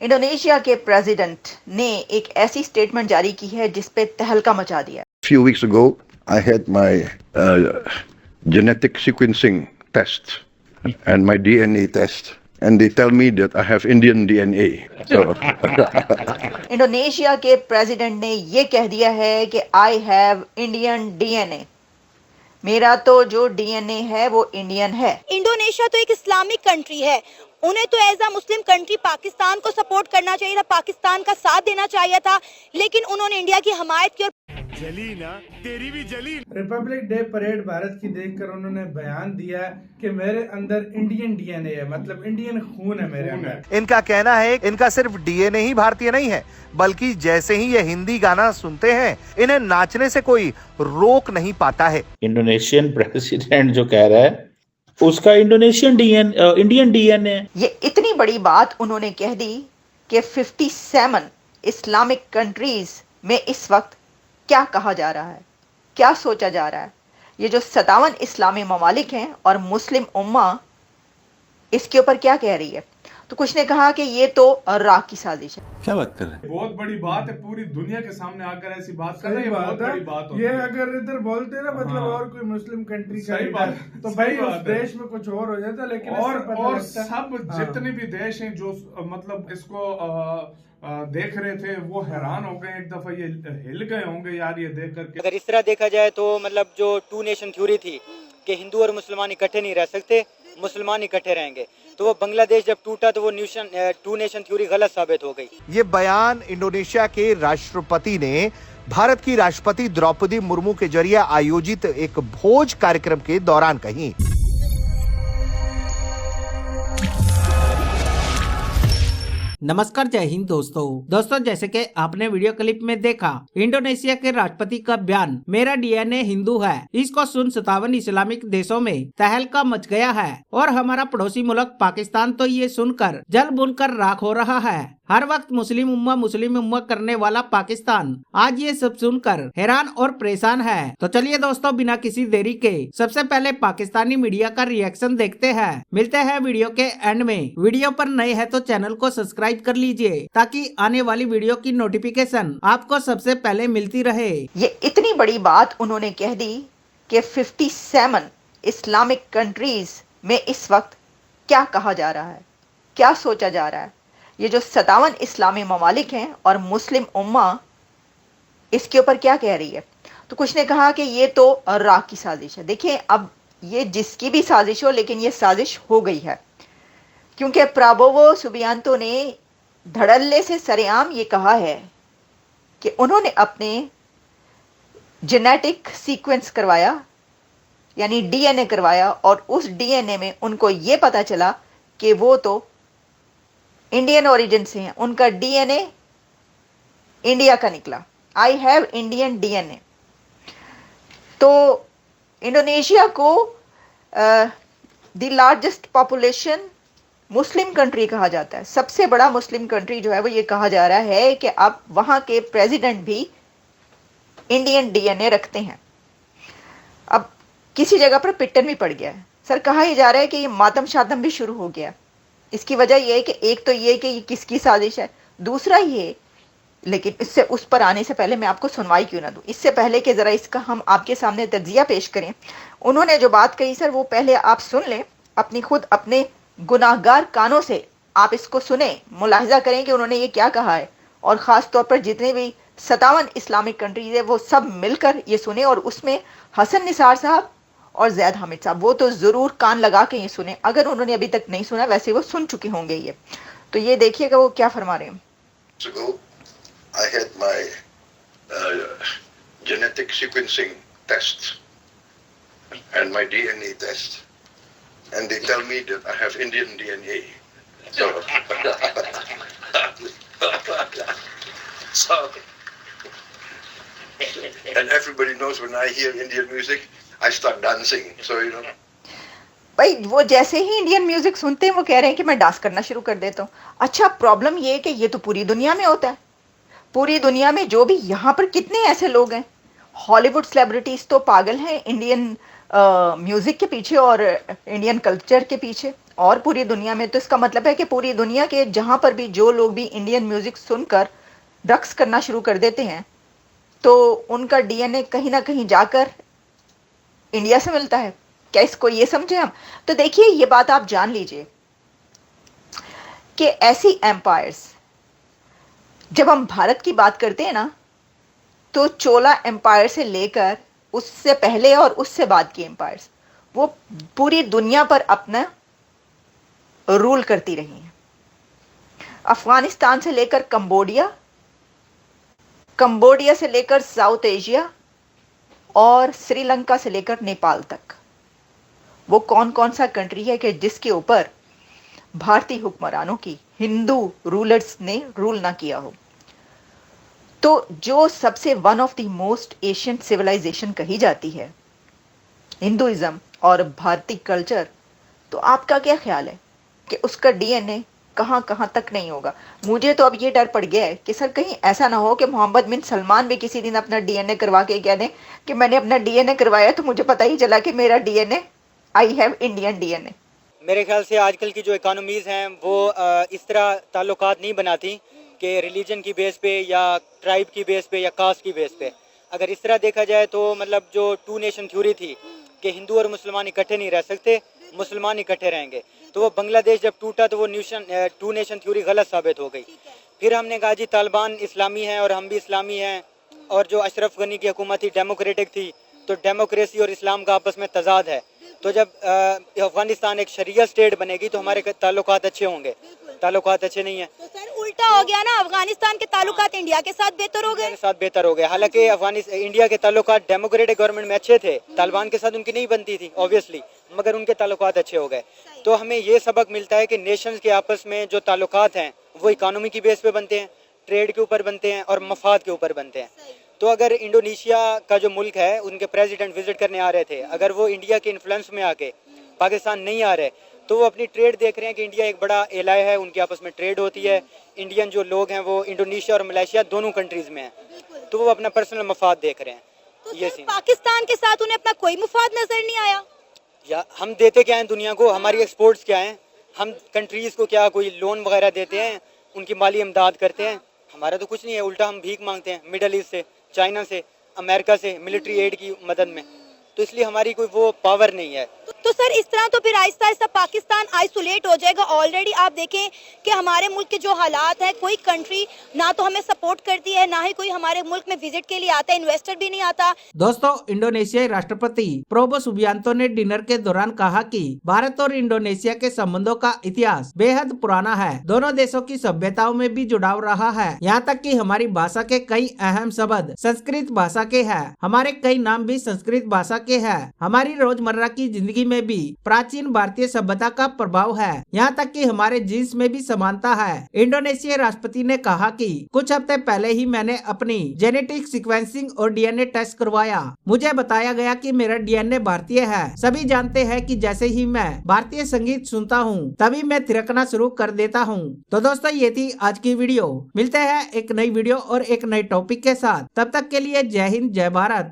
Indonesia के president ने एक ऐसी स्टेटमेंट जारी की है जिस पे तहलका मचा दिया। Few weeks ago, I had my genetic sequencing test and my DNA test, and they tell me that I have Indian DNA. So, Indonesia के प्रेसिडेंट ने ये कह दिया है कि आई हैव इंडियन डीएनए, मेरा तो जो डीएनए है वो इंडियन है। इंडोनेशिया तो एक इस्लामिक कंट्री है, उन्हें तो as a Muslim country Pakistan को सपोर्ट करना चाहिए था, पाकिस्तान का साथ देना चाहिए था, लेकिन उन्होंने इंडिया की हमायत की और जली ना तेरी भी जली। रिपब्लिक डे परेड भारत की देखकर उन्होंने बयान दिया कि मेरे अंदर इंडियन डीएनए है, मतलब इंडियन खून है मेरे अंदर। इनका कहना है इनका सिर्फ डीएनए ही भारतीय नहीं है, बल्कि जैसे ही ये हिंदी गाना सुनते हैं इन्हें नाचने से कोई रोक नहीं पाता है। इंडोनेशियन प्रेसिडेंट जो कह रहा है उसका इंडियन डीएनए। ये इतनी बड़ी बात उन्होंने कह दी कि 57 इस्लामिक कंट्रीज में इस वक्त क्या कहा जा रहा है, क्या सोचा जा रहा है। ये जो 57 इस्लामी ममालिक हैं और मुस्लिम उम्मा इसके ऊपर क्या कह रही है, तो कुछ ने कहा कि ये तो राग की साजिश है। क्या बात कर रहे हैं? बहुत बड़ी बात है, पूरी दुनिया के सामने आकर ऐसी बात कर रहे हैं, बहुत बड़ी बात होती ये है। अगर इधर बोलते ना मतलब और कोई मुस्लिम कंट्री का सही बात, तो सही भाई बात उस है। देश में कुछ और हो जाता, लेकिन और सब जितने भी देश हैं जो मतलब इसको देख रहे थे वो हैरान हो गए, एक दफा ये हिल गए होंगे यार ये देख करके। अगर इस तरह देखा जाए तो मतलब जो टू नेशन थ्योरी थी कि हिंदू और मुसलमान इकट्ठे नहीं रह सकते, मुसलमान इकट्ठे रहेंगे, तो वो बांग्लादेश जब टूटा तो वो टू नेशन थ्योरी गलत साबित हो गई। ये बयान इंडोनेशिया के राष्ट्रपति ने भारत की राष्ट्रपति द्रौपदी मुर्मू के जरिए आयोजित एक भोज कार्यक्रम के दौरान कही। नमस्कार, जय हिंद दोस्तों जैसे कि आपने वीडियो क्लिप में देखा, इंडोनेशिया के राष्ट्रपति का बयान मेरा डीएनए हिंदू है, इसको सुन 57 इस्लामिक देशों में तहलका मच गया है और हमारा पड़ोसी मुल्क पाकिस्तान तो ये सुनकर जल बुनकर राख हो रहा है। हर वक्त मुस्लिम उम्मा करने वाला पाकिस्तान आज ये सब सुनकर हैरान और परेशान है। तो चलिए दोस्तों, बिना किसी देरी के सबसे पहले पाकिस्तानी मीडिया का रिएक्शन देखते हैं। मिलते हैं वीडियो के एंड में। वीडियो पर नए हैं तो चैनल को सब्सक्राइब कर लीजिए ताकि आने वाली वीडियो की नोटिफिकेशन आपको सबसे पहले मिलती रहे। ये इतनी बड़ी बात उन्होंने कह दी कि 57 इस्लामिक कंट्रीज में इस वक्त क्या कहा जा रहा है, क्या सोचा जा रहा है। ये जो 57 इस्लामी ममालिक हैं और मुस्लिम उम्मा इसके ऊपर क्या कह रही है, तो कुछ ने कहा कि ये तो राग की साजिश है। देखिए, अब ये जिसकी भी साजिश हो, लेकिन ये साजिश हो गई है, क्योंकि प्राबोवो सुबियांतो ने धड़ल्ले से सरेआम ये कहा है कि उन्होंने अपने जेनेटिक सीक्वेंस करवाया, यानी डीएनए करवाया, और उस डीएनए में उनको ये पता चला कि वो तो इंडियन ओरिजिन से हैं, उनका डीएनए इंडिया का निकला। I have Indian DNA. तो इंडोनेशिया को the largest population Muslim country कहा जाता है। सबसे बड़ा मुस्लिम कंट्री जो है वो ये कहा जा रहा है कि अब वहां के प्रेसिडेंट भी इंडियन डीएनए रखते हैं। अब किसी जगह पर पिटन भी पड़ गया है। सर, कहा यह जा रहा है कि ये मातम शातम भी शुरू हो गया। इसकी वजह यह है कि एक तो ये कि ये किसकी साजिश है, दूसरा ये, लेकिन इससे उस पर आने से पहले मैं आपको सुनवाई क्यों ना दूं, इससे पहले कि ज़रा इसका हम आपके सामने तज्जिया पेश करें। उन्होंने जो बात कही सर, वो पहले आप सुन लें, अपनी खुद अपने गुनाहगार कानों से आप इसको सुने, मुलाहिजा करें कि उन्होंने ये क्या कहा है, और ख़ास तौर पर जितने भी 57 इस्लामिक कंट्रीज है वो सब मिलकर ये सुने, और उसमें हसन निसार साहब और जैद हामिद साहब वो तो ज़रूर कान लगा के ये सुने, अगर उन्होंने अभी तक नहीं सुना, वैसे वो सुन चुके होंगे ये। तो ये देखिएगा वो क्या फरमा रहे हैं। I had my genetic sequencing test and my DNA test, and they tell me that I have Indian DNA. So, and everybody knows when I hear Indian music, I start dancing. So you know. भाई, वो जैसे ही Indian music सुनते हैं वो कह रहे हैं कि मैं डांस करना शुरू कर देता हूँ। अच्छा, प्रॉब्लम ये है कि ये तो पूरी दुनिया में होता है। पूरी दुनिया में जो भी यहाँ पर कितने ऐसे लोग हैं, हॉलीवुड सेलिब्रिटीज तो पागल हैं इंडियन म्यूजिक के पीछे और इंडियन कल्चर के पीछे और पूरी दुनिया में। तो इसका मतलब है कि पूरी दुनिया के जहां पर भी जो लोग भी इंडियन म्यूजिक सुनकर रक्स करना शुरू कर देते हैं तो उनका डीएनए कहीं ना कहीं जाकर इंडिया से मिलता है। क्या इसको ये समझे हम? तो देखिए, ये बात आप जान लीजिए कि ऐसी एम्पायर्स, जब हम भारत की बात करते हैं ना, तो चोला एम्पायर से लेकर उससे पहले और उससे बाद की एम्पायर्स वो पूरी दुनिया पर अपना रूल करती रही हैं। अफगानिस्तान से लेकर कंबोडिया, कंबोडिया से लेकर साउथ एशिया और श्रीलंका से लेकर नेपाल तक वो कौन कौन सा कंट्री है कि जिसके ऊपर भारतीय हुक्मरानों की, हिंदू रूलर्स ने रूल ना किया हो। तो जो सबसे one of the most ancient civilization कही जाती है हिंदुइज्म और भारतीय कल्चर, तो आपका क्या ख्याल है कि उसका डीएनए कहां कहां तक नहीं होगा? मुझे तो अब ये डर पड़ गया है कि सर कहीं ऐसा ना हो कि मोहम्मद बिन सलमान भी किसी दिन अपना डीएनए करवा के कह दें कि मैंने अपना डीएनए करवाया तो मुझे पता ही चला कि मेरा DNA, I have Indian DNA. मेरे ख्याल से आजकल की जो इकोनॉमीज़ हैं वो इस तरह ताल्लुकात नहीं बनाती कि रिलीजन की बेस पे या ट्राइब की बेस पे या कास्ट की बेस पे। अगर इस तरह देखा जाए तो मतलब जो टू नेशन थ्योरी थी कि हिंदू और मुसलमान इकट्ठे नहीं रह सकते, मुसलमान इकट्ठे रहेंगे, तो वो बांग्लादेश जब टूटा तो वो टू नेशन थ्योरी गलत साबित हो गई। फिर हमने कहा जी तालिबान इस्लामी हैं और हम भी इस्लामी हैं, और जो अशरफ गनी की हुकूमत थी डेमोक्रेटिक थी, तो डेमोक्रेसी और इस्लाम का आपस में तजाद है। तो जब अफगानिस्तान एक शरिया स्टेट बनेगी तो हमारे ताल्लुकात अच्छे होंगे, ताल्लुकात अच्छे नहीं है तो सर उल्टा हो गया ना, अफगानिस्तान के ताल्लुकात इंडिया के साथ बेहतर हो गए। हालांकि इंडिया के ताल्लुकात डेमोक्रेटिक गवर्नमेंट में अच्छे थे, तालिबान के साथ उनकी नहीं बनती थी ऑब्वियसली, मगर उनके ताल्लुकात अच्छे हो गए। तो हमें ये सबक मिलता है कि नेशंस के आपस में जो ताल्लुकात हैं वो इकोनॉमी की बेस पे बनते हैं, ट्रेड के ऊपर बनते हैं और मफाद के ऊपर बनते हैं। तो अगर इंडोनेशिया का जो मुल्क है उनके प्रेसिडेंट विजिट करने आ रहे थे, अगर वो इंडिया के इन्फ्लुएंस में आके पाकिस्तान नहीं आ रहे तो वो अपनी ट्रेड देख रहे हैं कि इंडिया एक बड़ा एलाय है, उनके आपस में ट्रेड होती है। इंडियन जो लोग हैं वो इंडोनेशिया और मलेशिया दोनों कंट्रीज में हैं, तो वो अपना पर्सनल मफाद देख रहे हैं। तो ये सर पाकिस्तान के साथ उन्हें अपना कोई मुफाद नजर नहीं आया? या हम देते क्या हैं दुनिया को, हमारी एक्सपोर्ट्स क्या हैं, हम कंट्रीज को क्या कोई लोन वगैरह देते हैं, उनकी माली इमदाद करते हैं? हमारा तो कुछ नहीं है, उल्टा हम भीख मांगते हैं मिडल ईस्ट से, चाइना से, अमेरिका से मिलिट्री एड की मदद में। तो इसलिए हमारी कोई वो पावर नहीं है। तो सर इस तरह तो फिर आहिस्ता आहिस्ता पाकिस्तान आइसोलेट हो जाएगा। ऑलरेडी आप देखें कि हमारे मुल्क के जो हालात हैं, कोई कंट्री ना तो हमें सपोर्ट करती है, ना ही कोई हमारे मुल्क में विजिट के लिए आता है, इन्वेस्टर भी नहीं आता। दोस्तों, इंडोनेशियाई राष्ट्रपति प्रोबो सुबियांतो ने डिनर के दौरान कहा कि भारत और इंडोनेशिया के संबंधों का इतिहास बेहद पुराना है। दोनों देशों की सभ्यताओं में भी जुड़ाव रहा है, यहाँ तक कि हमारी भाषा के कई अहम शब्द संस्कृत भाषा के हैं, हमारे कई नाम भी संस्कृत भाषा के हैं। हमारी रोजमर्रा की जिंदगी में भी प्राचीन भारतीय सभ्यता का प्रभाव है, यहाँ तक कि हमारे जीन्स में भी समानता है। इंडोनेशियाई राष्ट्रपति ने कहा कि कुछ हफ्ते पहले ही मैंने अपनी जेनेटिक सीक्वेंसिंग और डीएनए टेस्ट करवाया। मुझे बताया गया कि मेरा डीएनए भारतीय है। सभी जानते हैं कि जैसे ही मैं भारतीय संगीत सुनता हूँ तभी मैं थिरकना शुरू कर देता हूँ। तो दोस्तों, ये थी आज की वीडियो। मिलते हैं एक नई वीडियो और एक नई टॉपिक के साथ। तब तक के लिए जय हिंद, जय भारत।